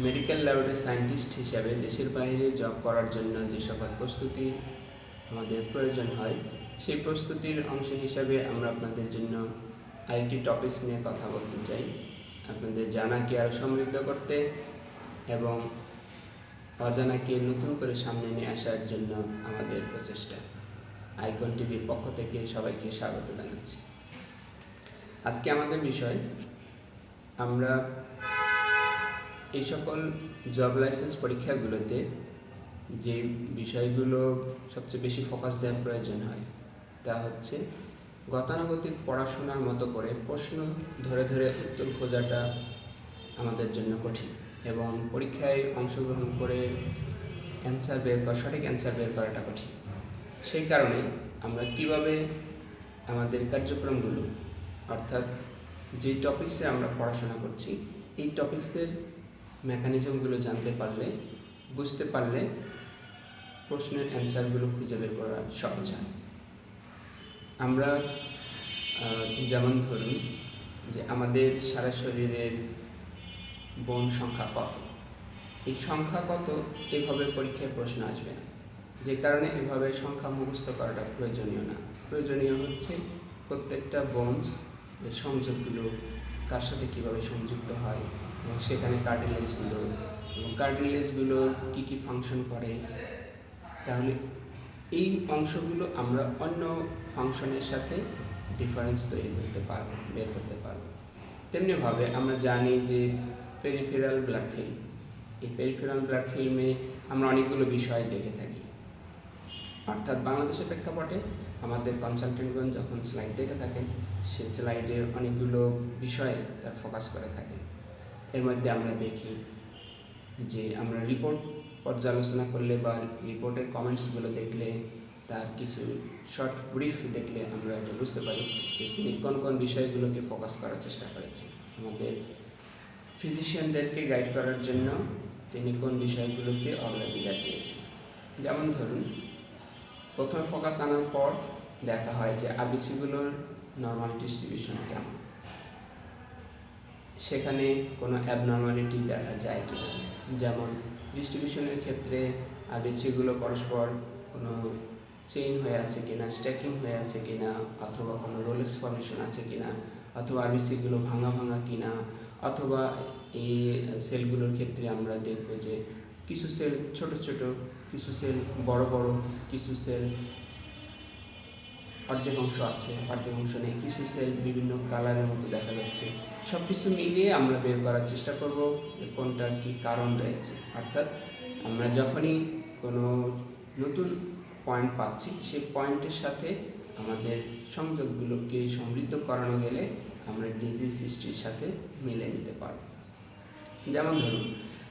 Medical laboratory scientist হিসাবে দেশের বাইরে জব করার জন্য যে সকল প্রস্তুতি আমাদের প্রয়োজন হয়, সেই প্রস্তুতির অংশ হিসাবে আমরা আপনাদের জন্য আইটি টপিকস নিয়ে কথা বলতে চাই। আপনাদের জানাকে আরও সমৃদ্ধ করতে এবং অজানাকে নতুন করে সামনে নিয়ে আসার জন্য আমাদের প্রচেষ্টা। আইকন টিভির পক্ষ থেকে সবাইকে স্বাগত জানাচ্ছি। আজকে আমাদের বিষয়, আমরা এই সকল জব লাইসেন্স পরীক্ষাগুলোতে যে বিষয়গুলো সবচেয়ে বেশি ফোকাস দেওয়ার প্রয়োজন হয় তা হচ্ছে গতানুগতিক পড়াশোনার মতো করে প্রশ্ন ধরে ধরে উত্তর খোঁজাটা আমাদের জন্য কঠিন, এবং পরীক্ষায় অংশগ্রহণ করে সঠিক অ্যান্সার বের করাটা কঠিন। সেই কারণে আমরা কিভাবে আমাদের কার্যক্রমগুলো, অর্থাৎ যে টপিক্সে আমরা পড়াশোনা করছি, এই টপিক্সের মেকানিজমগুলো জানতে পারলে, বুঝতে পারলে প্রশ্নের অ্যান্সারগুলো খুঁজে বের করা সহজ হয়। আমরা যেমন ধরুন যে আমাদের সারা শরীরের বোন সংখ্যা কত, এই সংখ্যা কত এভাবে পরীক্ষায় প্রশ্ন আসবে না, যে কারণে এভাবে সংখ্যা মুখস্থ করাটা প্রয়োজনীয় না। প্রয়োজনীয় হচ্ছে প্রত্যেকটা বোনস এর সংযোগগুলো কার সাথে কীভাবে সংযুক্ত হয়, এবং সেখানে কার্টিলেজগুলো কী কী ফাংশন করে। তাহলে এই অংশগুলো আমরা অন্য ফাংশনের সাথে ডিফারেন্স বের করতে পারবো। তেমনিভাবে আমরা জানি যে পেরিফেরাল ব্লাড ফিল্ম, এই পেরিফেরাল ব্লাড ফিল্মে আমরা অনেকগুলো বিষয় দেখে থাকি। অর্থাৎ বাংলাদেশের প্রেক্ষাপটে আমাদের কনসালটেন্টগণ যখন স্লাইড দেখে থাকেন, সে স্লাইডের অনেকগুলো বিষয়ে তার ফোকাস করে থাকেন। এর মধ্যে আমরা দেখি যে আমরা রিপোর্ট পর্যালোচনা করলে বা রিপোর্টের কমেন্টসগুলো দেখলে, তার কিছু শর্ট ব্রিফ দেখলে আমরা এটা বুঝতে পারি যে তিনি কোন কোন বিষয়গুলোকে ফোকাস করার চেষ্টা করেছেন। আমাদের ফিজিশিয়ানদেরকে গাইড করার জন্য তিনি কোন বিষয়গুলোকে অগ্রাধিকার দিয়েছেন। যেমন ধরুন, প্রথমে ফোকাস আনার পর দেখা হয় যে আরবিসিগুলোর নর্মাল ডিস্ট্রিবিউশন কেমন, সেখানে কোনো অ্যাবনর্মালিটি দেখা যায় কি না। যেমন ডিস্ট্রিবিউশনের ক্ষেত্রে আরবিসিগুলো পরস্পর কোনো চেইন হয়ে আছে কিনা, স্ট্যাকিং হয়ে আছে কিনা, অথবা কোনো রোলেক্স ফর্মেশন আছে কিনা, অথবা আরবিসিগুলো ভাঙা ভাঙা কিনা, অথবা এই সেলগুলোর ক্ষেত্রে আমরা দেখব যে কিছু সেল ছোট ছোট, কিছু সেল বড় বড়, কিছু সেল অর্ধেক অংশ আছে, অর্ধেক অংশ নেই, কিছু সেল বিভিন্ন কালারের মতো দেখা যাচ্ছে। সব কিছু মিলিয়ে আমরা বের করার চেষ্টা করব যে কোনটার কী কারণ রয়েছে। অর্থাৎ আমরা যখনই কোনো নতুন পয়েন্ট পাচ্ছি, সেই পয়েন্টের সাথে আমাদের সংযোগগুলোকে সমৃদ্ধ করানো গেলে আমরা ডিজিজ হিস্ট্রির সাথে মিলে নিতে পারব। যেমন ধরুন,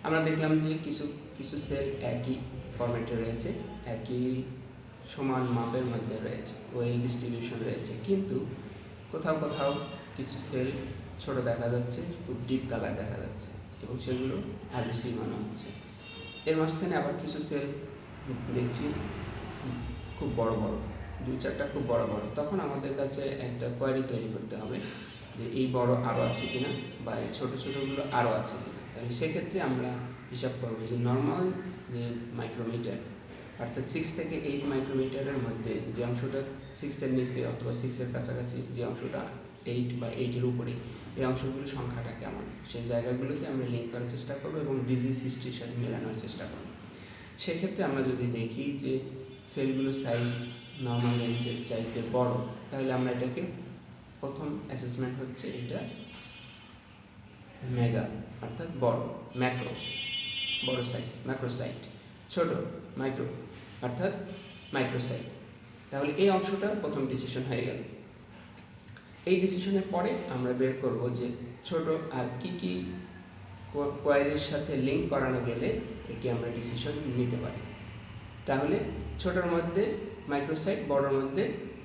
আমরা দেখলাম যে কিছু সেল একই ফরম্যাটে রয়েছে, একই সমান মাপের মধ্যে রয়েছে, ওয়েল ডিস্ট্রিবিউশন রয়েছে, কিন্তু কোথাও কোথাও কিছু সেল ছোট দেখা যাচ্ছে, খুব ডিপ কালার দেখা যাচ্ছে, এবং সেগুলো আরবিসি মনে হচ্ছে। এর মাঝখানে আবার কিছু সেল দেখছি খুব বড় বড়, 2-4টা খুব বড় বড়। তখন আমাদের কাছে একটা কোয়ারি তৈরি করতে হবে যে এই বড় আরও আছে কিনা, বা এই ছোটো ছোটোগুলো আরও আছে কিনা। তাহলে সেক্ষেত্রে আমরা হিসাব করবো যে নর্মাল যে মাইক্রোমিটার, অর্থাৎ 6 থেকে 8 মাইক্রোমিটারের মধ্যে যে অংশটা 6-এর নিচে অথবা 6-এর কাছাকাছি, যে অংশটা 8 বা 8-এর উপরে, এই অংশগুলোর সংখ্যাটা কেমন, সেই জায়গাগুলোতে আমরা লিঙ্ক করার চেষ্টা করবো এবং ডিজিজ হিস্ট্রির সাথে মেলানোর চেষ্টা করবো। সেক্ষেত্রে আমরা যদি দেখি যে সেলগুলোর সাইজ নর্মাল রেঞ্জের চাইতে বড়, তাহলে আমরা এটাকে প্রথম অ্যাসেসমেন্ট হচ্ছে এটা মেগা, অর্থাৎ বড়, ম্যাক্রো বড় সাইজ ম্যাক্রোসাইট, ছোট মাইক্রো অর্থাৎ মাইক্রোসাইট। তাহলে এই অংশটা প্রথম ডিসিশন হয়ে গেল। এই ডিসিশনের পরে আমরা বের করব যে ছোট আর কি কি কোয়ারির সাথে লিঙ্ক করানো গেলে একে আমরা ডিসিশন নিতে পারি। তাহলে ছোটোর মধ্যে মাইক্রোসাইট, বড়োর মধ্যে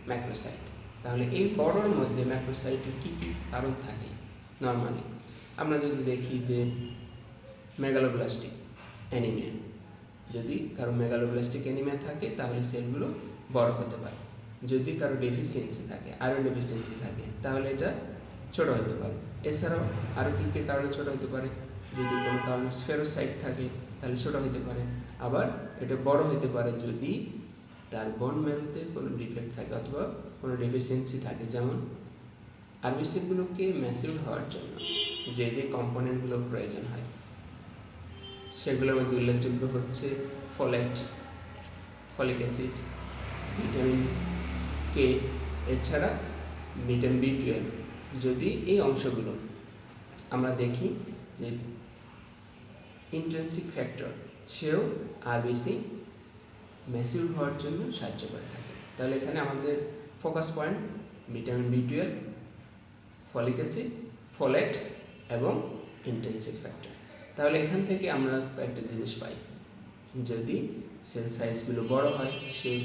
ম্যাক্রোসাইট। তাহলে এই বড়োর মধ্যে ম্যাক্রোসাইটের কী কী কারণ থাকে নর্মালি, আমরা যদি দেখি যে মেগালোব্লাস্টিক অ্যানিমিয়া, যদি কারো মেগালোব্লাস্টিক অ্যানিমিয়া থাকে তাহলে সেলগুলো বড় হতে পারে। যদি কারো ডেফিসিয়েন্সি থাকে, আয়রন ডেফিসিয়েন্সি থাকে, তাহলে এটা ছোট হতে পারে। এছাড়াও আরও কী কী কারণে ছোট হতে পারে, যদি কোনো কারণে স্ফেরোসাইট থাকে তাহলে ছোটো হতে পারে, আবার এটা বড় হতে পারে যদি তার বোন ম্যারোতে কোনো ডিফেক্ট থাকে অথবা কোনো ডেফিসিয়েন্সি থাকে। যেমন আরবিসিগুলোকে ম্যাচিউর হওয়ার জন্য যে যে কম্পোনেন্টগুলো প্রয়োজন হয় সেগুলোর মধ্যে উল্লেখযোগ্য হচ্ছে folate, folic acid, vitamin K, এছাড়া ভিটামিন B12। যদি এই অংশগুলো আমরা দেখি যে ইন্ট্রিনসিক ফ্যাক্টর সেও আরবিসি ম্যাচিউর হওয়ার জন্য সাহায্য করে থাকে। তাহলে এখানে আমাদের focus point vitamin B12, folic acid, folate এবং ইন্ট্রিনসিক ফ্যাক্টর। তাহলে এখান থেকে আমরা একটা জিনিস পাই, যদি সেল সাইজগুলো বড় হয় সেই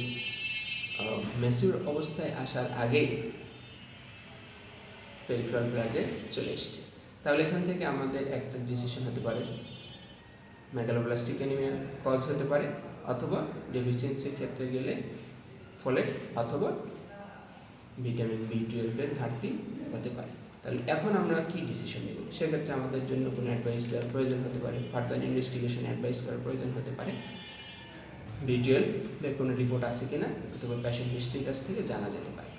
ম্যাচিউর অবস্থায় আসার আগেই পেরিফেরাল ব্লাডে চলে এসছে। তাহলে এখান থেকে আমাদের একটা ডিসিশন হতে পারে মেগালোব্লাস্টিক অ্যানিমিয়ার কজ হতে পারে, অথবা ডেফিসিয়েন্সির ক্ষেত্রে গেলে ফোলেট অথবা ভিটামিন B12 ঘাটতি হতে পারে। তাহলে এখন আমরা কি ডিসিশন নেব? সেক্ষেত্রে আমাদের জন্য কোনো অ্যাডভাইস দেওয়ার প্রয়োজন হতে পারে, ফার্দার ইনভেস্টিগেশন অ্যাডভাইস করার প্রয়োজন হতে পারে। B12 কোনো রিপোর্ট আছে কিনা অথবা পেশেন্ট হিস্ট্রির কাছ থেকে জানা যেতে পারে।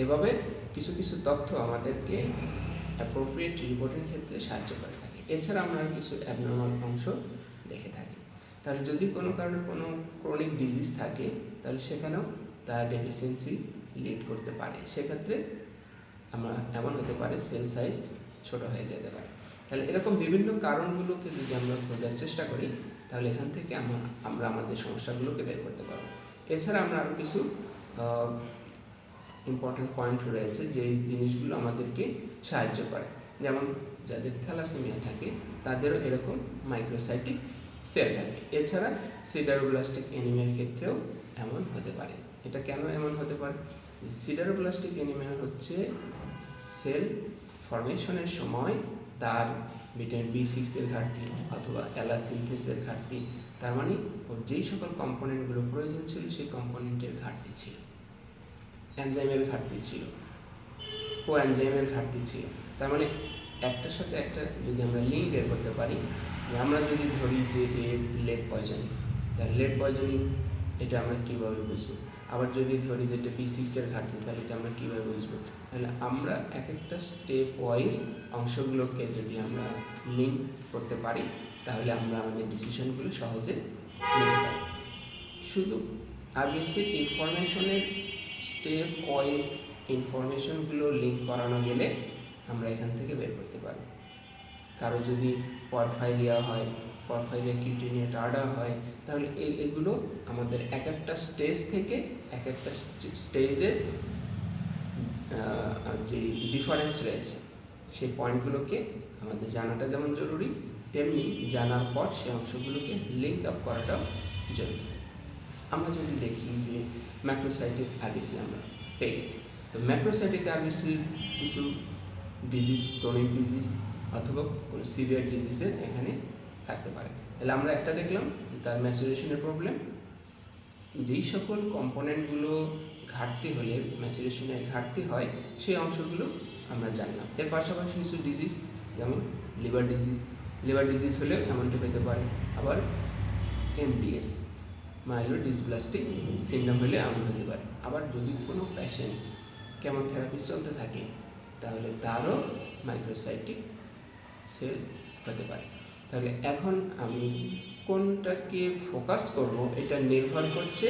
এভাবে কিছু কিছু তথ্য আমাদেরকে অ্যাপ্রোপ্রিয়েট রিপোর্টের ক্ষেত্রে সাহায্য করে থাকে। এছাড়া আমরা কিছু অ্যাবনর্মাল অংশ দেখে থাকি। তাহলে যদি কোনো কারণে কোনো ক্রনিক ডিজিজ থাকে তাহলে সেখানেও তার ডেফিসিয়েন্সি লিড করতে পারে। সেক্ষেত্রে আমরা এমন হতে পারে সেল সাইজ ছোট হয়ে যেতে পারে। তাহলে এরকম বিভিন্ন কারণগুলোকে যদি আমরা খোঁজার চেষ্টা করি তাহলে এখান থেকে আমরা আমাদের সমস্যাগুলোকে বের করতে পারবো। এছাড়া আমরা আরও কিছু ইম্পর্টেন্ট পয়েন্ট রয়েছে যে জিনিসগুলো আমাদেরকে সাহায্য করে। যেমন যাদের থ্যালাসেমিয়া থাকে তাদেরও এরকম মাইক্রোসাইটিক সেল থাকে। এছাড়া সিডারোব্লাস্টিক অ্যানিমিয়ার ক্ষেত্রেও এমন হতে পারে। এটা কেন এমন হতে পারে? সিডারোব্লাস্টিক অ্যানিমিয়া হচ্ছে সেল ফরমেশনের সময় তার ভিটামিন B6 এর ঘাটতি অথবা এলাসিনথেসের ঘাটতি, তার মানে ওর যেই সকল কম্পোনেন্টগুলো প্রয়োজন ছিল সেই কম্পোনেন্টের ঘাটতি ছিল, এনজাইমের ঘাটতি ছিল, কোএনজাইমের ঘাটতি ছিল। তার মানে একটার সাথে একটা যদি আমরা লিঙ্ক বের করতে পারি, আমরা যদি ধরি যে এর লেড পয়জনিং, তাহলে লেড পয়জনিং এটা আমরা কীভাবে বুঝবো? আবার যদি ধরি যে এটা B6 এর ঘাটতি তাহলে এটা আমরা কীভাবে বুঝবো? তাহলে আমরা এক একটা স্টেপ ওয়াইজ অংশগুলোকে যদি আমরা লিঙ্ক করতে পারি তাহলে আমরা আমাদের ডিসিশনগুলো সহজে নিতে পারি। শুধু আরবিসির ইনফরমেশনের স্টেপ ওয়াইজ ইনফরমেশনগুলো লিঙ্ক করানো গেলে আমরা এখান থেকে বের করতে পারব। কারো যদি পরফাইরিয়া হয়, পরফাইরিয়া কিউটেনিয়া টার্ডা হয়, তাহলে এগুলো আমাদের এক একটা স্টেজ থেকে এক একটা স্টেজের যে ডিফারেন্স রয়েছে সেই পয়েন্টগুলোকে আমাদের জানাটা যেমন জরুরি, তেমনি জানার পর সেই অংশগুলোকে লিঙ্ক আপ করাটাও জরুরি। আমরা যদি দেখি যে ম্যাক্রোসাইটিক আরবিসি আমরা পেয়ে গেছি, তো ম্যাক্রোসাইটিক আরবিসির কিছু ডিজিজ, ক্রনিক ডিজিজ অথবা কোনো সিভিয়ার ডিজিজের এখানে থাকতে পারে। তাহলে আমরা একটা দেখলাম যে তার ম্যাচুরেশনের প্রবলেম, যেই সকল কম্পোনেন্টগুলো ঘাটতি হলে ম্যাচুরেশনের ঘাটতি হয় সেই অংশগুলো আমরা জানলাম। এর পাশাপাশি কিছু ডিজিজ যেমন লিভার ডিজিজ হলেও এমনটি হতে পারে। আবার MDS মাইলোডিসপ্লাস্টিক সিনড্রোম হলে এমন হতে পারে। আবার যদি কোনো পেশেন্ট কেমোথেরাপি চলতে থাকে তাহলে তারও মাইক্রোসাইটিক সেল হতে পারে। তাহলে এখন আমি কোনটাকে ফোকাস করব এটা নির্ভর করছে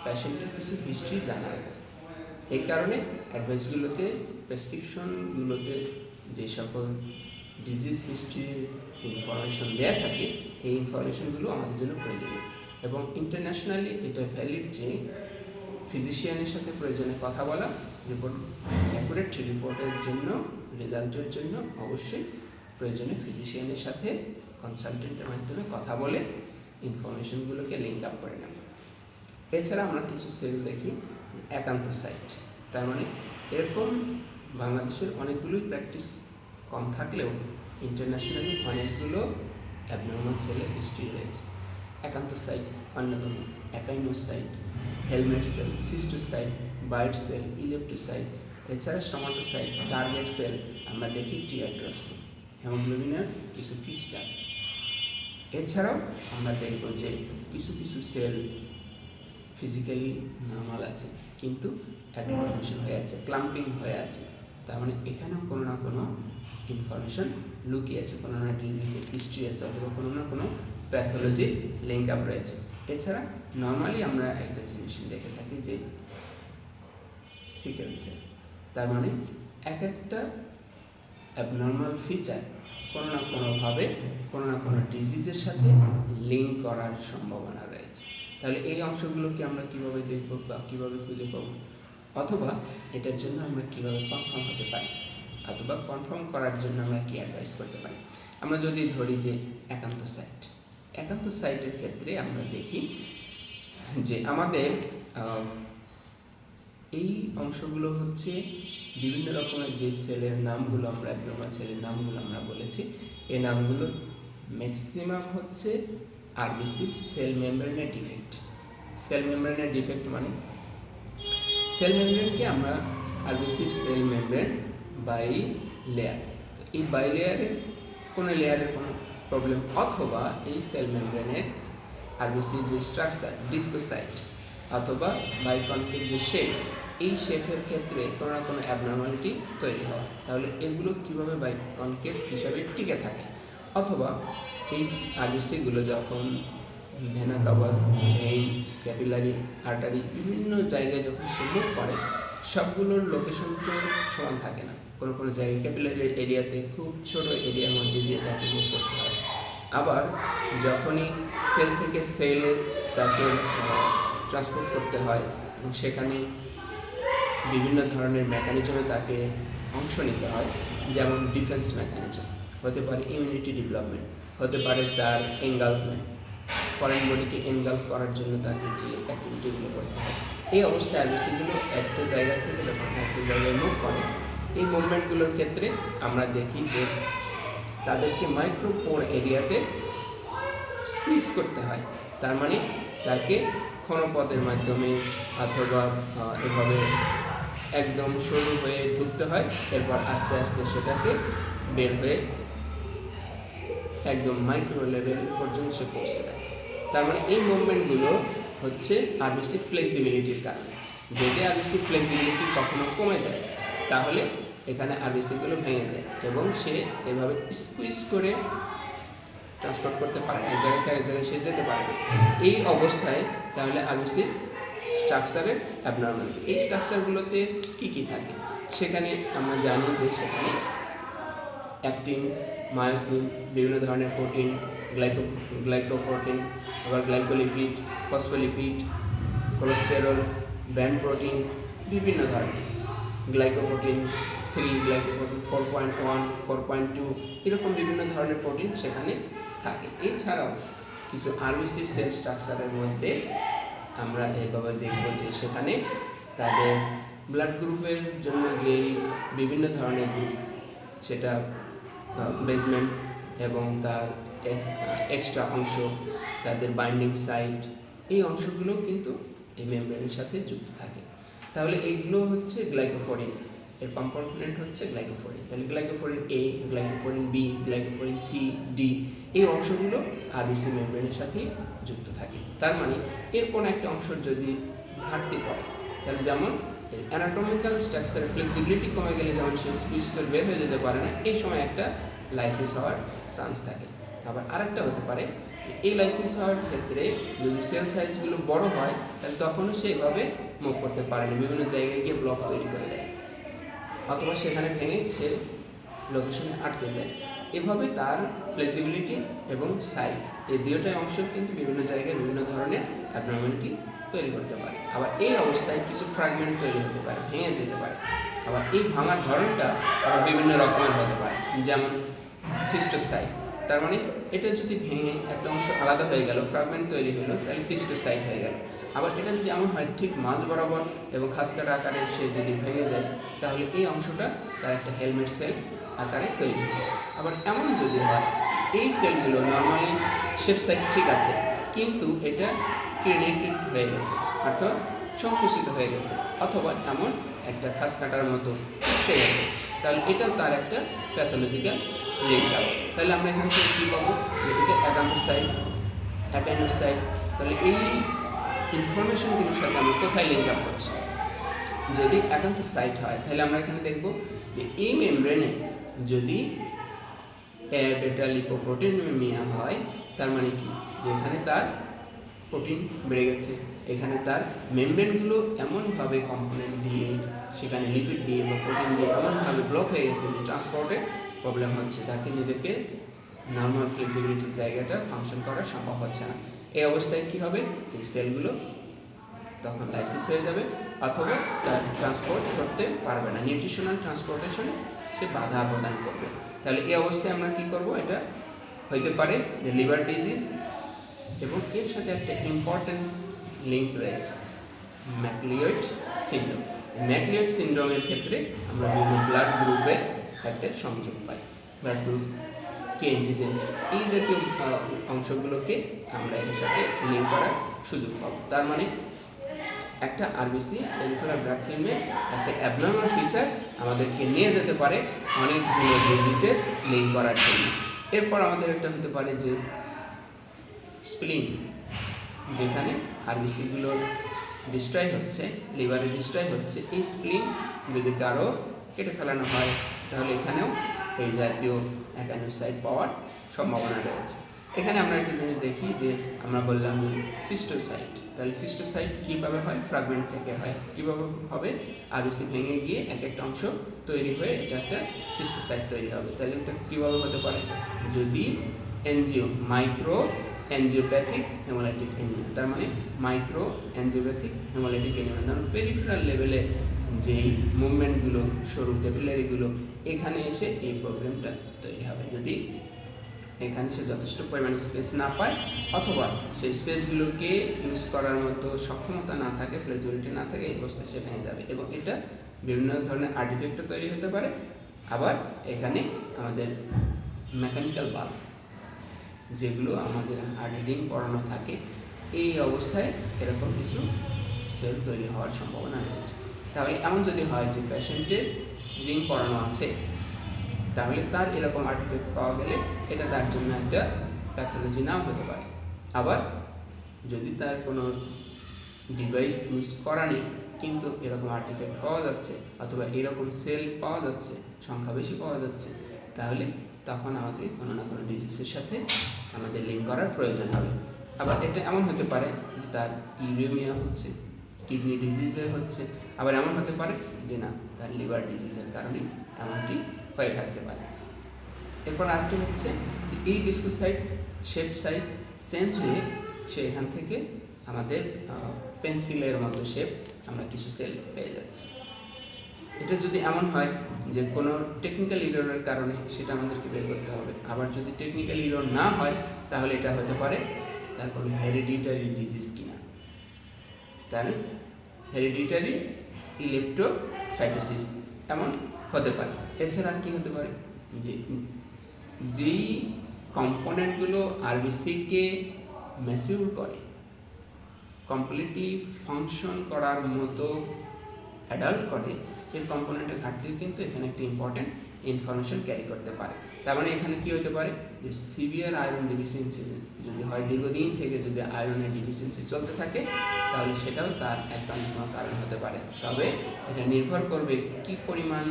পেশেন্টের কিছু হিস্ট্রি জানার। এই কারণে অ্যাডভাইসগুলোতে, প্রেসক্রিপশনগুলোতে যে সকল ডিজিজ হিস্ট্রির ইনফরমেশন দেওয়া থাকে এই ইনফরমেশনগুলো আমাদের জন্য প্রয়োজনীয় এবং ইন্টারন্যাশনালি এটা ভ্যালিড যে ফিজিশিয়ানের সাথে প্রয়োজনে কথা বলা, রিপোর্ট অ্যাকুরেট রিপোর্টের জন্য, রেজাল্টের জন্য অবশ্যই প্রয়োজনে ফিজিশিয়ানের সাথে কনসালটেন্টের মাধ্যমে কথা বলে ইনফরমেশনগুলোকে লিঙ্ক আপ করে নেব। এছাড়া আমরা কিছু সেল দেখি অ্যাকান্থোসাইট, তার মানে এরকম বাংলাদেশের অনেকগুলোই প্র্যাকটিস কম থাকলেও ইন্টারন্যাশনালি অনেকগুলো অ্যাবনর্মাল সেলের হিস্ট্রি রয়েছে। অ্যাকান্থোসাইট অন্যতম, অ্যাকাইনোসাইট, helmet sell, schistocyte, byte sell, ইলেপ্টোসাইট, এছাড়া স্টোমাটোসাইট, টার্গেট সেল, আমরা দেখি টিয়ারড্রপ সেল, হেমোগ্লোবিনের কিছু ক্রিস্টাল। এছাড়াও আমরা দেখব যে কিছু কিছু সেল ফিজিক্যালি নর্মাল আছে কিন্তু অ্যাগ্লোমেরেশন হয়ে আছে, ক্লাম্পিং হয়ে আছে। তার মানে এখানেও কোনো না কোনো ইনফরমেশন লুকিয়ে আছে, কোনো না ডিজিজের হিস্ট্রি আছে অথবা কোনো না কোনো প্যাথোলজি লিঙ্ক আপ রয়েছে। এছাড়া নর্মালি আমরা একটা জিনিস দেখে থাকি যে সিকেল সেল, তার মানে এক একটা অ্যাবনর্মাল ফিচার কোনো না কোনোভাবে কোনো না কোনো ডিজিজের সাথে লিঙ্ক করার সম্ভাবনা রয়েছে। তাহলে এই অংশগুলোকে আমরা কীভাবে দেখব বা কীভাবে খুঁজে পাবো, অথবা এটার জন্য আমরা কীভাবে কনফার্ম হতে পারি, অথবা কনফার্ম করার জন্য আমরা কী অ্যাডভাইস করতে পারি। আমরা যদি ধরি যে একান্ত সাইটের ক্ষেত্রে আমরা দেখি যে আমাদের এই অংশগুলো হচ্ছে বিভিন্ন রকমের যে সেলের নামগুলো আমরা অ্যাবনর্মাল সেলের নামগুলো আমরা বলেছি, এই নামগুলো ম্যাক্সিমাম হচ্ছে আরবিসির সেল মেমব্রেনের ডিফেক্ট। সেল মেমব্রেনের ডিফেক্ট মানে সেল মেমব্রেনকে আমরা আরবিসির সেল মেমব্রেন বাই লেয়ার, এই বাই লেয়ারের কোনো লেয়ারের কোনো প্রবলেম, অথবা এই সেল মেমব্রেনের আরবিসির যে স্ট্রাকচার ডিস্কোসাইট অথবা বাইকনকেভ যে শেপ, এই শেপের ক্ষেত্রে কোনো না কোনো অ্যাবনর্মালিটি তৈরি হয়। তাহলে এগুলো কীভাবে বাইকনকেভ হিসাবে টিকে থাকে, অথবা এই আরবিসিগুলো যখন vena cover, vein, capillary, artery বিভিন্ন জায়গায় যখন সে মুভ করে, সবগুলোর লোকেশন তো সমান থাকে না। কোনো কোনো জায়গায় ক্যাপিলারি এরিয়াতে খুব ছোটো এরিয়ার মধ্যে দিয়ে তাকে মুভ করতে হয়, আবার যখনই সেল থেকে সেলে তাকে ট্রান্সপোর্ট করতে হয় এবং সেখানে বিভিন্ন ধরনের মেকানিজমে তাকে অংশ নিতে হয়, যেমন ডিফেন্স মেকানিজম হতে পারে, ইমিউনিটি ডেভেলপমেন্ট হতে পারে, তার এনগালফমেন্ট, ফরেন বডিকে এনগালফ করার জন্য তাকে যে অ্যাক্টিভিটিগুলো করতে হয়। এই অবস্থায় আরবিসিগুলো একটা জায়গা থেকে যখন একটা জায়গায় মুভ করে, এই মুভমেন্টগুলোর ক্ষেত্রে আমরা দেখি যে তাদেরকে মাইক্রোপোর এরিয়াতে স্কুইজ করতে হয়। তার মানে তাকে ক্ষণপথের মাধ্যমে অথবা এভাবে একদম সরু হয়ে ঢুকতে হয়, এরপর আস্তে আস্তে সেটাকে বের হয়ে একদম মাইক্রো লেভেল পর্যন্ত সে পৌঁছে যায়। তার মানে এই মুভমেন্টগুলো হচ্ছে আরবিসি ফ্লেক্সিবিলিটির কারণে। যদি আরবিসি ফ্লেক্সিবিলিটি কখনো কমে যায় তাহলে এখানে আরবিসিগুলো ভেঙে যায় এবং সে এভাবে স্কুইজ করে ট্রান্সপোর্ট করতে পারে না, এক জায়গা থেকে এক জায়গায় সে যেতে পারে না। এই অবস্থায় তাহলে আরবিসির স্ট্রাকচারের অ্যাবনর্মালিটি, এই স্ট্রাকচারগুলোতে কী কী থাকে সেখানে আমরা জানি যে সেখানে অ্যাক্টিন, মায়োসিন, বিভিন্ন ধরনের প্রোটিন, গ্লাইকোপ্রোটিন, আবার glycolipid, phospholipid, cholesterol, band protein, বিভিন্ন ধরনের গ্লাইকোপ্রোটিন 3, গ্লাইকোপ্রোটিন 4.1, 4.2, এরকম বিভিন্ন ধরনের প্রোটিন সেখানে থাকে। এছাড়াও কিছু আরবিসি সেল স্ট্রাকচারের মধ্যে আমরা এভাবে দেখব যে সেখানে তাদের ব্লাড গ্রুপের জন্য যেই বিভিন্ন ধরনের গ্রুপ, সেটা বেসমেন্ট এবং তার এক্সট্রা অংশ, তাদের বাইন্ডিং সাইট, এই অংশগুলো কিন্তু এই মেমব্রেনের সাথে যুক্ত থাকে। তাহলে এইগুলো হচ্ছে গ্লাইকোফোরিন, এর কম্পোনেন্ট হচ্ছে গ্লাইকোফোরিন। তাহলে গ্লাইকোফোরিন এ, গ্লাইকোফোরিন বি, গ্লাইকোফোরিন সি, ডি, এই অংশগুলো আরবিসি মেমব্রেনের সাথে যুক্ত থাকে। তার মানে এর কোনো একটা অংশের যদি ঘাটতি পড়ে, তাহলে যেমন অ্যানাটমিক্যাল স্ট্রাকচারের ফ্লেক্সিবিলিটি কমে গেলে যেমন সে স্কুইজ করে বের হয়ে যেতে পারে না, এই সময় একটা লাইসিস হওয়ার চান্স থাকে। আবার আরেকটা হতে পারে, এই লাইসিস হওয়ার ক্ষেত্রে যদি সেল সাইজগুলো বড় হয় তাহলে তখনও সেইভাবে মুভ করতে পারে না, বিভিন্ন জায়গায় গিয়ে ব্লক তৈরি করে দেয়, অথবা সেখানে ভেঙে সে লোকেশনে আটকে যায়। এভাবে তার ফ্লেক্সিবিলিটি এবং সাইজ, এই দুটোটাই অংশ কিন্তু বিভিন্ন জায়গায় বিভিন্ন ধরনের অ্যাবনর্মালিটি তৈরি করতে পারে। আবার এই অবস্থায় কিছু ফ্র্যাগমেন্ট তৈরি হতে পারে, ভেঙে যেতে পারে। আবার এই ভাঙার ধরনটা আবার বিভিন্ন রকমের হতে পারে, যেমন সিস্টোসাইট, তার মানে এটা যদি ভেঙে একটা অংশ আলাদা হয়ে গেল, ফ্র্যাগমেন্ট তৈরি হলো, তাহলে সিস্টোসাইট হয়ে গেল। আবার এটা যদি এমন হয় ঠিক মাঝ বরাবর এবং খাসকাটা আকারে সে যদি ভেঙে যায়, তাহলে এই অংশটা তার একটা হেলমেট সেল আকারে তৈরি হয়। আবার এমন যদি হয় এই সেলগুলো নর্মালি শেপ সাইজ ঠিক আছে, কিন্তু এটা ক্রেডিটেড হয়ে গেছে, অর্থাৎ সংকুচিত হয়ে গেছে, অথবা এমন একটা খাস কাটার মতো সে গেছে, তাহলে এটাও তার একটা প্যাথোলজিক্যাল লিঙ্ক আপ। তাহলে আমরা এখান থেকে কী পাবো, যে এটা একানোসাইট। তাহলে এই ইনফরমেশনগুলোর সাথে আমরা কোথায় লিঙ্ক আপ করছি। যদি একান্তোসাইট হয় তাহলে আমরা এখানে দেখব যে এই মেমব্রেনে যদি বেটা লিপোপ্রোটিনেমিয়া হয়, তার মানে কি, যে এখানে তার প্রোটিন বেড়ে গেছে, এখানে তার মেমব্রেনগুলো এমনভাবে কম্পোনেন্ট দিয়ে, সেখানে লিপিড দিয়ে বা প্রোটিন দিয়ে এমনভাবে ব্লক হয়ে গেছে যে ট্রান্সপোর্টের প্রবলেম হচ্ছে, তাকে নিজেকে নর্মাল ফ্লেক্সিবিলিটির জায়গাটা ফাংশন করা সম্ভব হচ্ছে না। এই অবস্থায় কি হবে, এই সেলগুলো তখন লাইসিস হয়ে যাবে অথবা তার ট্রান্সপোর্ট করতে পারবে না, নিউট্রিশনাল ট্রান্সপোর্টেশনে সে বাধা প্রদান করবে। তাহলে এই অবস্থায় আমরা কি করব, এটা হইতে পারে যে লিভার ডিজিজ, এবং এর সাথে একটা ইম্পর্টেন্ট লিঙ্ক রয়েছে ম্যাকলিওয়েড সিনড্রোম। ম্যাকলিওয়েড সিনড্রোমের ক্ষেত্রে আমরা বিভিন্ন ব্লাড গ্রুপের একটা সংযোগ পাই, ব্লাড গ্রুপ কে অ্যান্টিজেন এই জাতীয় অংশগুলোকে আমরা এর সাথে লিঙ্ক করার সুযোগ পাবো। তার মানে একটা আরবিসি পেরিফেরাল ব্লাড ফিল্মের একটা অ্যাবনর্মাল ফিচার আমাদেরকে নিয়ে যেতে পারে অনেকগুলো ডিজিজের লিঙ্ক করার জন্য। এরপর আমাদের একটা হতে পারে যে স্প্লিন, যেখানে আরবিসিগুলো ডিস্ট্রয় হচ্ছে, লিভারে ডিস্ট্রয় হচ্ছে, এই স্প্লিন যদি কারো কেটে ফেলানো হয় তাহলে এখানেও এই জাতীয় একানোসাইট পাওয়ার সম্ভাবনা রয়েছে। এখানে আমরা একটা জিনিস দেখি যে আমরা বললাম যে সিস্টোসাইট, তাহলে সিস্টোসাইট কীভাবে হয়, ফ্র্যাগমেন্ট থেকে হয়। কীভাবে হবে, আরবিসি ভেঙে গিয়ে এক একটা অংশ তৈরি হয়ে এটা একটা সিস্টোসাইট তৈরি হবে। তাহলে এটা কীভাবে হতে পারে, যদি এনজিও মাইক্রো এনজিওপ্যাথিক হেমোলাইটিক এনিমিয়া, তার মানে মাইক্রো এনজিওপ্যাথিক হেমোলাইটিক এনিমিয়া, কারণ পেরিফেরাল লেভেলে যেই মুভমেন্টগুলো, সরু ক্যাপিলারিগুলো, এখানে এসে এই প্রবলেমটা তৈরি হবে। যদি এখানে সে যথেষ্ট পরিমাণে স্পেস না পায় অথবা সেই স্পেসগুলোকে ইউজ করার মতো সক্ষমতা না থাকে, ফ্লেক্সিবিলিটি না থাকে, এই অবস্থায় সে ভেঙে যাবে এবং এটা বিভিন্ন ধরনের আর্টিফ্যাক্টও তৈরি হতে পারে। আবার এখানে আমাদের মেকানিক্যাল বাল্ব, যেগুলো আমাদের হার্ট রিং পড়ানো থাকে, এই অবস্থায় এরকম কিছু সেল তৈরি হওয়ার সম্ভাবনা রয়েছে। তাহলে এমন যদি হয় যে পেশেন্টের রিং পড়ানো আছে, তাহলে তার এরকম আর্টিফ্যাক্ট পাওয়া গেলে এটা তার জন্য একটা প্যাথোলজি নাও হতে পারে। আবার যদি তার কোনো ডিভাইস ইউজ করা নেই কিন্তু এরকম আর্টিফ্যাক্ট পাওয়া যাচ্ছে অথবা এরকম সেল পাওয়া যাচ্ছে, সংখ্যা বেশি পাওয়া যাচ্ছে, তাহলে তখন আমাদের কোনো না কোনো ডিজিজের সাথে আমাদের লিঙ্ক করার প্রয়োজন হবে। আবার এটা এমন হতে পারে যে তার ইউরেমিয়া হচ্ছে, কিডনি ডিজিজে হচ্ছে, আবার এমন হতে পারে যে না, তার লিভার ডিজিজের কারণে এমনটি হয়ে থাকতে পারে। এরপর আরেকটি হচ্ছে এই ডিস্কোসাইট শেপ সাইজ চেঞ্জ হয়ে সে এখান থেকে আমাদের পেন্সিলের মতো শেপ আমরা কিছু সেল পেয়ে যাচ্ছি। এটা যদি এমন হয় যে কোনো টেকনিক্যাল ইররের কারণে, সেটা আমাদেরকে বের করতে হবে। আবার যদি টেকনিক্যাল ইরর না হয় তাহলে এটা হতে পারে তার কোনো হেরিডিটারি ডিজিজ কিনা, তার হেরিডিটারি ইলেকট্রোসাইটোসিস এমন হতে পারে। এছাড়া আর কি হতে পারে, যে যেই কম্পোনেন্টগুলো আরবিসিকে ম্যাচিউর করে, কমপ্লিটলি ফাংশন করার মতো অ্যাডাল্ট করে, এর কম্পোনেন্টের ঘাটতিও কিন্তু এখানে একটি ইম্পর্টেন্ট ইনফরমেশন ক্যারি করতে পারে। তার মানে এখানে কি হতে পারে, যে সিভিয়ার আয়রন ডিফিসিয়েন্সি যদি হয়, দীর্ঘদিন থেকে যদি আয়রনের ডিফিসিয়েন্সি চলতে থাকে, তাহলে সেটাও তার একটা অন্যতম কারণ হতে পারে। তবে এটা নির্ভর করবে কি পরিমাণ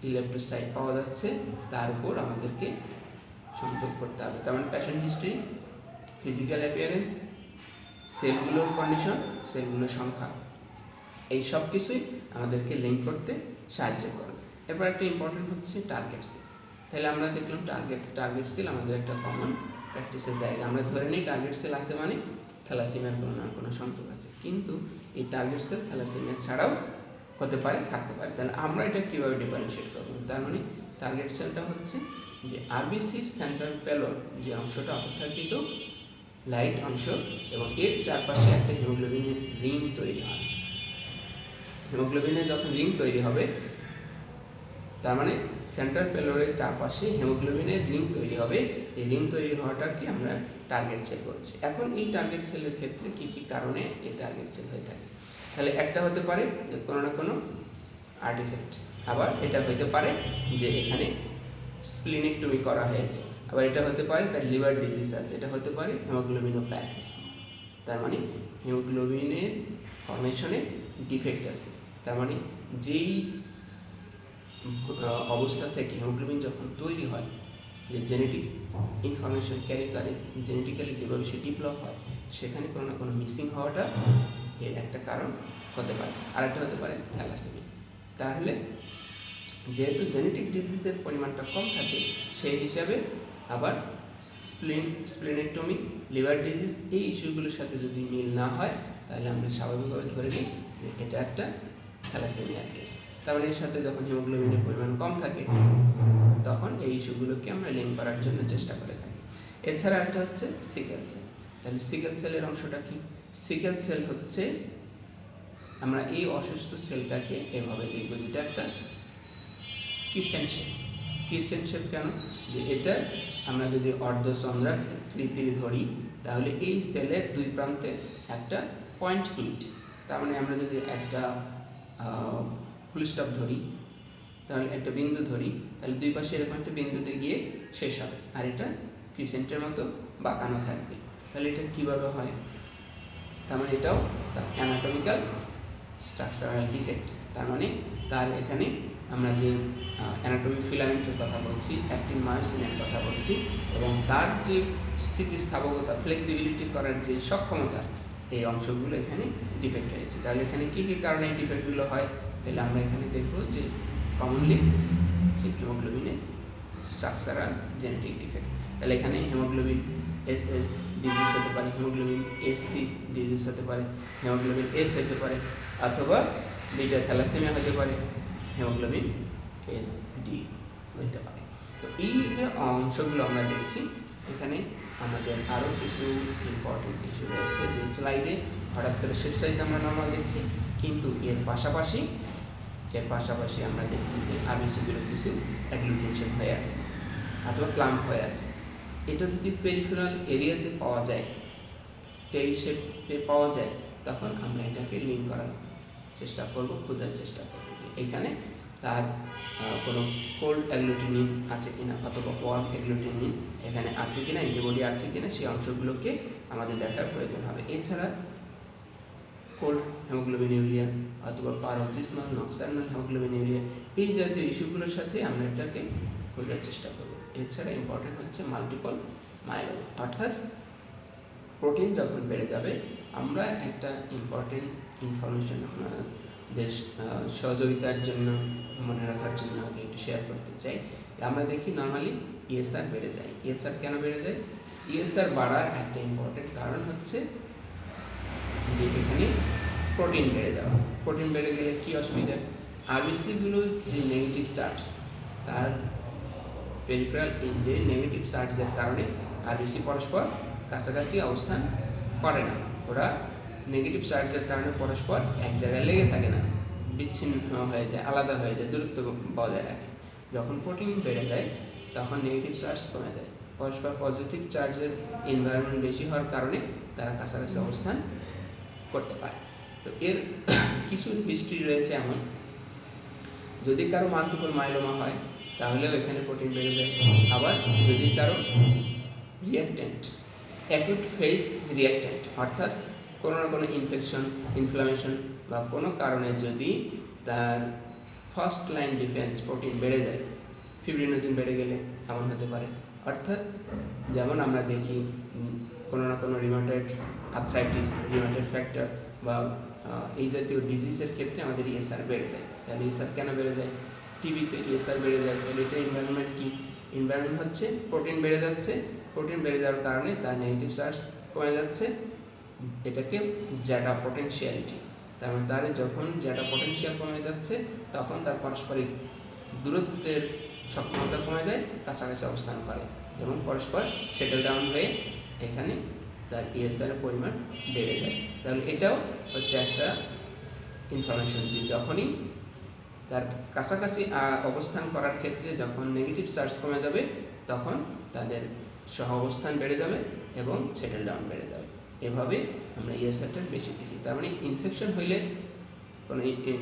ইলেকট্রোসাইট পাওয়া যাচ্ছে তার উপর আমাদেরকে সংযোগ করতে হবে। তার মানে পেশেন্ট হিস্ট্রি, ফিজিক্যাল অ্যাপিয়ারেন্স, সেলগুলোর কন্ডিশন, সেলগুলোর সংখ্যা, এই সব কিছুই আমাদেরকে লিঙ্ক করতে সাহায্য করবে। এরপর একটা ইম্পর্টেন্ট হচ্ছে টার্গেট সেল। তাহলে আমরা দেখলাম টার্গেট সেল আমাদের একটা কমন প্র্যাকটিসের জায়গা। আমরা ধরে নিই টার্গেট সেল আছে মানে থ্যালাসেমিয়ার কোনো না কোনো সংযোগ আছে, কিন্তু এই টার্গেট সেল থ্যালাসেমিয়া ছাড়াও হতে পারে, থাকতে পারে। তাহলে আমরা এটা কীভাবে ডিফারেন্সিয়েট করবো, তার মানে টার্গেট সেলটা হচ্ছে যে আরবিসির সেন্ট্রাল প্যালোর যে অংশটা অপেক্ষাকৃত লাইট অংশ এবং এর চারপাশে একটা হিমোগ্লোবিনের রিং তৈরি হয়। হিমোগ্লোবিনের যখন রিং তৈরি হবে, তার মানে সেন্ট্রাল প্যালোরের চারপাশে হিমোগ্লোবিনের রিং তৈরি হবে। এই রিং তৈরি হওয়াটাকে আমরা টার্গেট সেল বলছি। এখন এই টার্গেট সেলের ক্ষেত্রে কী কী কারণে এই টার্গেট সেল হয়ে থাকে, তাহলে একটা হতে পারে যে কোনো না কোনো আর্টিফ্যাক্ট, আবার এটা হতে পারে যে এখানে স্প্লিনেক্টমি করা হয়েছে। আবার এটা হতে পারে তার লিভার ডিজিজ আছে, এটা হতে পারে হিমোগ্লোবিনোপ্যাথিস, তার মানে হিমোগ্লোবিনের ফর্মেশনে ডিফেক্ট আছে। তার মানে যেই অবস্থা থেকে হিমোগ্লোবিন যখন তৈরি হয়, যে জেনেটিক ইনফরমেশন ক্যারি করে, জেনেটিক্যালি যেভাবে সে ডেভেলপ হয়, সেখানে কোনো না কোনো মিসিং হওয়াটা এর একটা কারণ হতে পারে। আর একটা হতে পারে থ্যালাসেমিয়া। তাহলে যেহেতু জেনেটিক ডিজিজের পরিমাণটা কম থাকে, সেই হিসাবে আবার স্প্লিনেক্টমি, লিভার ডিজিজ, এই ইস্যুগুলোর সাথে যদি মিল না হয়, তাহলে আমরা স্বাভাবিকভাবে ধরে নিই যে এটা একটা থ্যালাসেমিয়ার কেস। তার মানে এর সাথে যখন হিমোগ্লোবিনের পরিমাণ কম থাকে, তখন এই ইস্যুগুলোকে আমরা লিঙ্ক করার জন্য চেষ্টা করে থাকি। এছাড়া একটা হচ্ছে সিকেল সেল। তাহলে সিকেল সেলের অংশটা কি? সিকেল সেল হচ্ছে, আমরা এই অসুস্থ সেলটাকে এভাবে দেখব, যেটা একটা ক্রিসেন্ট শেপ। ক্রিসেন্ট শেপ কেন? যে এটা আমরা যদি অর্ধচন্দ্রাকৃতি ধরি, তাহলে এই সেলের দুই প্রান্তে একটা পয়েন্ট ইন্ট, তার মানে আমরা যদি একটা ফুল স্টপ ধরি, তাহলে একটা বিন্দু ধরি, তাহলে দুই পাশে এরকম একটা বিন্দুতে গিয়ে শেষ হবে, আর এটা ক্রিসেন্টের মতো বাঁকানো থাকবে। তাহলে এটা কীভাবে হয়? তার মানে এটাও তার অ্যানাটমিক্যাল স্ট্রাকচারাল ডিফেক্ট। তার মানে তার এখানে আমরা যে অ্যানাটমি ফিলামেন্টের কথা বলছি, অ্যাক্টিন মায়োসিনের কথা বলছি, এবং তার যে স্থিতিস্থাপকতা, ফ্লেক্সিবিলিটি করার যে সক্ষমতা, এই অংশগুলো এখানে ডিফেক্ট হয়েছে। তাহলে এখানে কী কী কারণে এই ডিফেক্টগুলো হয়? তাহলে আমরা এখানে দেখব যে কমনলি যে হিমোগ্লোবিনের স্ট্রাকচারাল জেনেটিক ডিফেক্ট। তাহলে এখানে হিমোগ্লোবিন এসএস ডিজিজ হতে পারে, হিমোগ্লোবিন এসসি ডিজিজ হতে পারে, হিমোগ্লোবিন এস হতে পারে, অথবা বিটা থ্যালাসেমিয়া হতে পারে, হিমোগ্লোবিন এসডি হতে পারে। তো এই যে অংশগুলো আমরা দেখছি, এখানে আমাদের আরও কিছু ইম্পর্টেন্ট ইস্যু রয়েছে। যে স্লাইডে হঠাৎ করে শেপ সাইজ আমরা নর্মাল দেখছি, কিন্তু এর পাশাপাশি আমরা দেখছি যে আরবিসিগুলো কিছু অ্যাগ্লুটিনেশন হয়ে আছে অথবা ক্লাম্প হয়ে আছে। এটা যদি পেরিফেরাল এরিয়াতে পাওয়া যায়, টেইল শেপে পাওয়া যায়, তখন আমরা এটাকে লিঙ্ক করার চেষ্টা করব, খোঁজার চেষ্টা করব যে এখানে তার কোনো কোল্ড অ্যাগ্লুটিনিন আছে কিনা, অথবা ওয়ার্ম অ্যাগ্লুটিনিন এখানে আছে কিনা, অ্যান্টিবডি আছে কিনা, সেই অংশগুলোকে আমাদের দেখার প্রয়োজন হবে। এছাড়া কোল্ড হিমোগ্লোবিনিউরিয়া অথবা পারোক্সিসমাল নক্সার্নাল হিমোগ্লোবিনিউরিয়া, এই জাতীয় ইস্যুগুলোর সাথে আমরা এটাকে খোঁজার চেষ্টা করব। এছাড়া ইম্পর্টেন্ট হচ্ছে মাল্টিপল মাইলোমা, অর্থাৎ প্রোটিন যখন বেড়ে যাবে, আমরা একটা ইম্পর্টেন্ট ইনফরমেশন আপনাদের সহযোগিতার জন্য, মনে রাখার জন্য আগে একটু শেয়ার করতে চাই। আমরা দেখি নর্মালি ইএসআর বেড়ে যায়। ইএসআর কেন বেড়ে যায়? ইএসআর বাড়ার একটা ইম্পর্টেন্ট কারণ হচ্ছে যে এখানে প্রোটিন বেড়ে যাওয়া। প্রোটিন বেড়ে গেলে কী অসুবিধা? আরবিসিগুলো যে নেগেটিভ চার্জ, তার পেরিফেরাল এন্ডে নেগেটিভ চার্জের কারণে আরবিসি পরস্পর কাছাকাছি অবস্থান করে না। ওরা নেগেটিভ চার্জের কারণে পরস্পর এক জায়গায় লেগে থাকে না, বিচ্ছিন্ন হয়ে যায়, আলাদা হয়ে যায়, দূরত্ব বজায় রাখে। যখন প্রোটিন বেড়ে যায়, তখন নেগেটিভ চার্জ কমে যায়, পরস্পর পজিটিভ চার্জের এনভায়রনমেন্ট বেশি হওয়ার কারণে তারা কাছাকাছি অবস্থান করতে পারে। তো এর কিছু হিস্ট্রি রয়েছে এমন, যদি কারো মাল্টিপল মাইলোমা হয়, তাহলেও এখানে প্রোটিন বেড়ে যায়। আবার যদি কারো রিঅ্যাক্টেন্ট, অ্যাকিউট ফেজ রিঅ্যাক্টেন্ট, অর্থাৎ কোনো না কোনো ইনফ্লামেশন বা কোনো কারণে যদি তার ফার্স্ট লাইন ডিফেন্স প্রোটিন বেড়ে যায়, ফিব্রিনোজেন বেড়ে গেলে এমন হতে পারে। অর্থাৎ যেমন আমরা দেখি কোনো না কোনো রিউমাটয়েড আর্থ্রাইটিস, রিউমাটয়েড ফ্র্যাকচার বা এই জাতীয় ডিজিজের ক্ষেত্রে আমাদের ইএসআর বেড়ে যায়। তাহলে ইএসআর কেন বেড়ে যায়? টিবিতে ইএসআর বেড়ে যায়। তাহলে এটা এনভায়রনমেন্ট কি? এনভায়রনমেন্ট হচ্ছে প্রোটিন বেড়ে যাচ্ছে, প্রোটিন বেড়ে যাওয়ার কারণে তার নেগেটিভ চার্জ কমে যাচ্ছে, এটাকে জ্যাটা পটেনশিয়ালিটি। তার মানে তার যখন জ্যাটা পটেনশিয়াল কমে যাচ্ছে, তখন তার পারস্পরিক দূরত্বের সক্ষমতা কমে যায়, কাছাকাছি অবস্থান করে এবং পরস্পর সেটেল ডাউন হয়ে এখানে তার ইএসআর পরিমাণ বেড়ে যায়। তাহলে এটাও হচ্ছে একটা ইনফরমেশন যে যখনই তার কাছাকাছি অবস্থান করার ক্ষেত্রে যখন নেগেটিভ চার্জ কমে যাবে, তখন তাদের সহ অবস্থান বেড়ে যাবে এবং সেটেল ডাউন বেড়ে যাবে। এভাবে আমরা ইএসআরটা বেশি দেখি। তার মানে ইনফেকশন হইলে, কোনো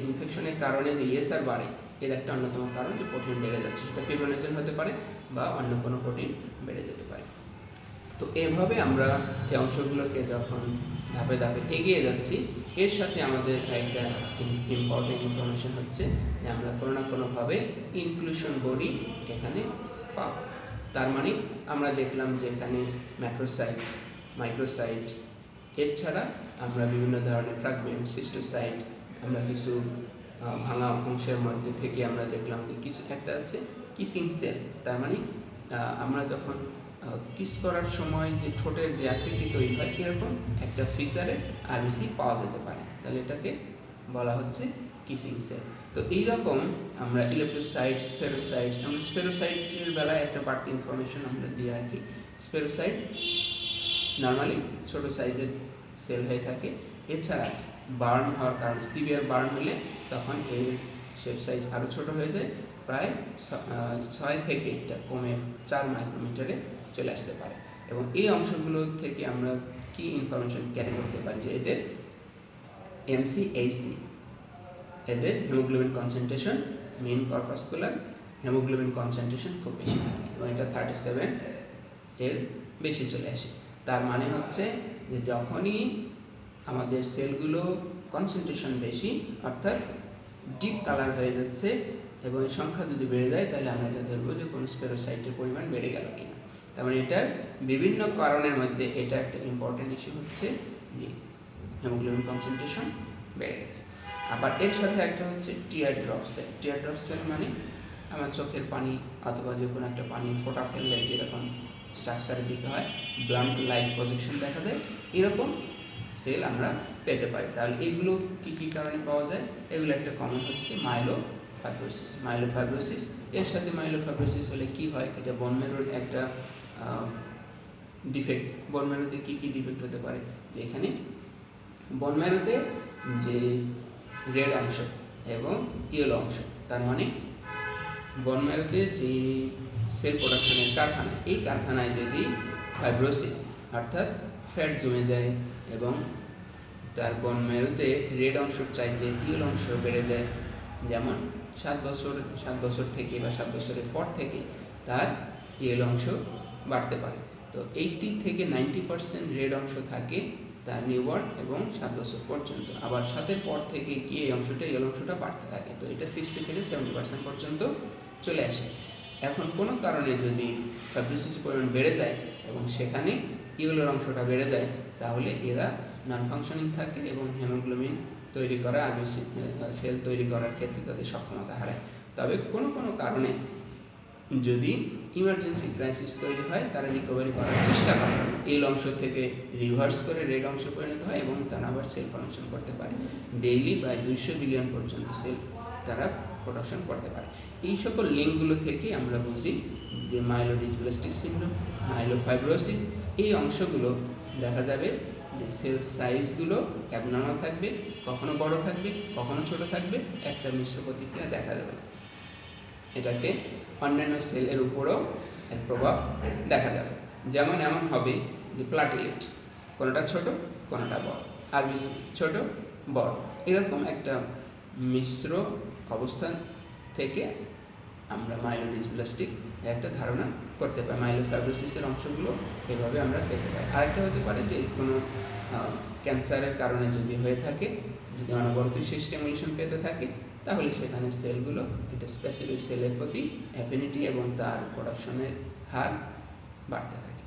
ইনফেকশনের কারণে যে ইএসআর বাড়ে, এর একটা অন্যতম কারণ যে প্রোটিন বেড়ে যাচ্ছে, সেটা ফিব্রিনোজেন হতে পারে বা অন্য কোনো প্রোটিন বেড়ে যেতে পারে। তো এভাবে আমরা এই অংশগুলোকে যখন ধাপে ধাপে এগিয়ে যাচ্ছি, এর সাথে আমাদের একটা ইম্পর্টেন্ট ইনফরমেশন হচ্ছে যে আমরা কোনো না কোনোভাবে ইনক্লুশন বডি এখানে পাব। তার মানে আমরা দেখলাম যে এখানে ম্যাক্রোসাইট, মাইক্রোসাইট, এছাড়া আমরা বিভিন্ন ধরনের ফ্র্যাগমেন্ট, সিস্টোসাইট, আমরা কিছু ভাঙা অংশের মধ্যে থেকে আমরা দেখলাম যে কিছু একটা আছে কিসিং সেল। তার মানে আমরা যখন কিস করার সময় যে ঠোঁটের যে আকৃতি তৈরি হয় এরকম একটা ফিচারের আরবিসি পাওয়া যেতে পারে, তাহলে এটাকে বলা হচ্ছে কিসিং সেল। তো এইরকম আমরা ইলেকট্রোসাইট, স্পেরোসাইটস, আমরা স্পেরোসাইটের বেলায় একটা বাড়তি ইনফরমেশন আমরা দিয়ে রাখি। স্পেরোসাইট নর্মালি ছোটো সাইজের সেল হয়ে থাকে, এছাড়া বার্ন হওয়ার কারণে, সিভিয়ার বার্ন হলে তখন এর শেপ সাইজ আরও ছোটো হয়ে যায়, প্রায় 6 থেকে এটা কমে 4 মাইক্রোমিটারে চলে আসতে পারে। এবং এই অংশগুলো থেকে আমরা কি ইনফরমেশন ক্যারি করতে পারি যে এদের এমসিএইচসি, এদের haemoglobin concentration, main corpuscular haemoglobin concentration খুব বেশি থাকে এবং এটা 37 এর বেশি চলে আসে। তার মানে হচ্ছে যে যখনই আমাদের সেলগুলো কনসেন্ট্রেশন বেশি, অর্থাৎ ডিপ কালার হয়ে যাচ্ছে এবং এই সংখ্যা যদি বেড়ে যায়, তাহলে আমরা এটা ধরবো যে কোনো স্পেরোসাইটের পরিমাণ বেড়ে গেল কিনা। তার মানে এটার বিভিন্ন কারণের মধ্যে এটা একটা ইম্পর্টেন্ট ইস্যু হচ্ছে যে হিমোগ্লোবিন কনসেন্ট্রেশন বেড়ে গেছে। আবার এর সাথে একটা হচ্ছে tear drop cell. Tear drop cell মানে আমার চোখের পানি অথবা যে কোনো একটা পানির ফোঁটা ফেললে যেরকম স্ট্রাকচারের দিকে হয়, ব্লান্ট লাইট প্রজেকশন দেখা যায়, এরকম সেল আমরা পেতে পারি। তাহলে এইগুলো কী কী কারণে পাওয়া যায়? এগুলো একটা কমন হচ্ছে মাইলোফাইব্রোসিস। মাইলোফাইব্রোসিস এর সাথে মাইলোফাইব্রোসিস হলে কি হয়, এটা বোন ম্যারোর একটা ডিফেক্ট। বোন ম্যারোতে কী কী ডিফেক্ট হতে পারে, যে এখানে বোন ম্যারোতে যে রেড অংশ এবং ইয়েলো অংশ, তার মানে বোন ম্যারোতে যে সেল প্রোডাকশনের কারখানা, এই কারখানায় যদি ফাইব্রোসিস অর্থাৎ ফ্যাট জমে যায় এবং তার বোন ম্যারোতে রেড অংশের চাইতে ইয়েলো অংশ বেড়ে যায়, যেমন 7 বছর থেকে বা 7 বছরের পর থেকে তার ইয়েলো অংশ বাড়তে পারে। তো 80 থেকে 90% রেড অংশ থাকে তার নিউবর্ন এবং 7 বছর পর্যন্ত। আবার 7-এর পর থেকে কি এই অংশটা, ইয়েলো অংশটা বাড়তে থাকে। তো এটা 60 থেকে 70% পর্যন্ত চলে আসে। এখন কোনো কারণে যদি ফাইব্রোসিসের পরিমাণ বেড়ে যায় এবং সেখানে ইয়েলোর অংশটা বেড়ে যায়, তাহলে এরা নন ফাংশনিং থাকে এবং হিমোগ্লোবিন তৈরি করা, আরবিসি সেল তৈরি করার ক্ষেত্রে তাদের সক্ষমতা হারায়। তবে কোনো কোনো কারণে যদি ইমার্জেন্সি ক্রাইসিস তৈরি হয়, তারা রিকভারি করার চেষ্টা করে, এই অংশ থেকে রিভার্স করে রেড অংশে পরিণত হয় এবং তারা আবার সেল ফর্মেশন করতে পারে। ডেইলি প্রায় 200 বিলিয়ন পর্যন্ত সেল তারা প্রোডাকশন করতে পারে। এই সকল লিঙ্কগুলো থেকে আমরা বুঝি যে মাইলোডিসপ্লাস্টিক সিনড্রোম, মাইলোফাইব্রোসিস, এই অংশগুলো দেখা যাবে যে সেল সাইজগুলো অ্যাবনর্মাল থাকবে, কখনো বড় থাকবে, কখনো ছোট থাকবে, একটা মিশ্র প্রতিক্রিয়া দেখা যাবে। এটাকে অন্যান্য সেলের উপরেও এর প্রভাব দেখা যাবে। যেমন এমন হবে যে প্লাটিলেট কোনোটা ছোট, কোনোটা বড়, আরবিসি ছোট, বড়, এরকম একটা মিশ্র অবস্থান থেকে আমরা মাইলোডিসপ্লাস্টিক একটা ধারণা করতে পারি। মাইলোফাইব্রোসিসের অংশগুলো এভাবে আমরা পেতে পারি। আরেকটা হতে পারে যে কোনো ক্যান্সারের কারণে যদি হয়ে থাকে, যদি অনবরত সেই স্টিমুলেশন পেতে থাকে, তাহলে সেখানে সেলগুলো এটা স্পেসিফিক সেলের প্রতি অ্যাফিনিটি এবং তার প্রোডাকশনের হার বাড়তে থাকে।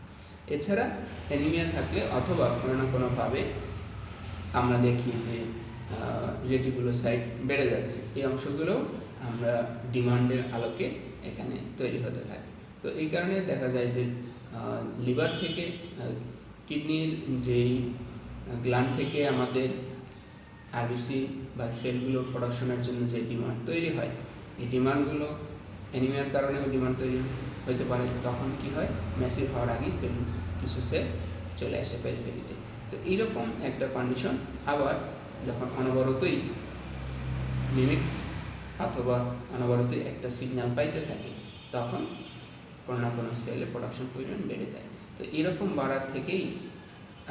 এছাড়া অ্যানিমিয়া থাকলে অথবা কোনো না কোনোভাবে আমরা দেখি যে রেটিকুলোসাইট বেড়ে যাচ্ছে, এই অংশগুলো আমরা ডিমান্ডের আলোকে এখানে তৈরি হতে থাকে। তো এই কারণে দেখা যায় যে লিভার থেকে, কিডনির যেই গ্ল্যান্ড থেকে আমাদের আরবিসি বা সেলগুলো প্রোডাকশনের জন্য যে ডিমান্ড তৈরি হয়, এই ডিমান্ডগুলো অ্যানিমিয়ার কারণেও ডিমান্ড তৈরি হতে পারে। তখন কি হয়, ম্যাসিভ হওয়ার আগেই সেল কিছু সেল চলে আসে পেরিফেরিতে। তো এইরকম একটা কন্ডিশন আবার যখন অনবরতই মিমিক অথবা অনবরতই একটা সিগন্যাল পাইতে থাকে, তখন কোনো না কোনো সেলের প্রোডাকশন পরিমাণ বেড়ে যায়। তো এরকম বাড়ার থেকেই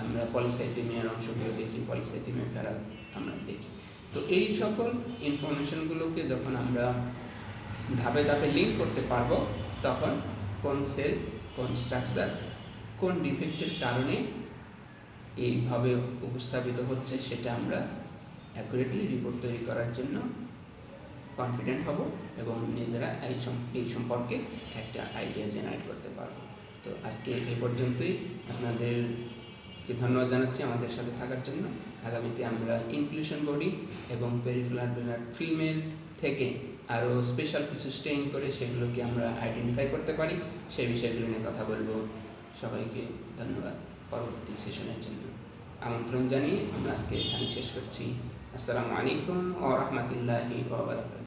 আমরা পলিসাইথেমিয়ার অংশগুলো দেখি, পলিসাইথেমিয়া ভেড়া আমরা দেখি। তো এই সকল ইনফরমেশনগুলোকে যখন আমরা ধাপে ধাপে লিঙ্ক করতে পারবো, তখন কোন সেল, কোন স্ট্রাকচার, কোন ডিফেক্টের কারণে এইভাবে উপস্থাপিত হচ্ছে সেটা আমরা অ্যাকুরেটলি রিপোর্ট তৈরি করার জন্য কনফিডেন্ট হব এবং নিজেরা এই সম্পর্কে একটা আইডিয়া জেনারেট করতে পারবো। তো আজকে এই পর্যন্তই। আপনাদেরকে ধন্যবাদ জানাচ্ছি আমাদের সাথে থাকার জন্য। আগামীতে আমরা ইনক্লুশন বডি এবং পেরিফেরাল ফিল্মের থেকে আরও স্পেশাল কিছু স্টেইন করে সেগুলোকে আমরা আইডেন্টিফাই করতে পারি, সেই বিষয়গুলো নিয়ে কথা বলবো। সবাইকে ধন্যবাদ পরবর্তী সেশনের জন্য আমন্ত্রণ জানিয়ে আমরা আজকে এখানে শেষ করছি। আসসালামু আলাইকুম ওয়া রাহমাতুল্লাহি ওয়া বারাকাতুহু।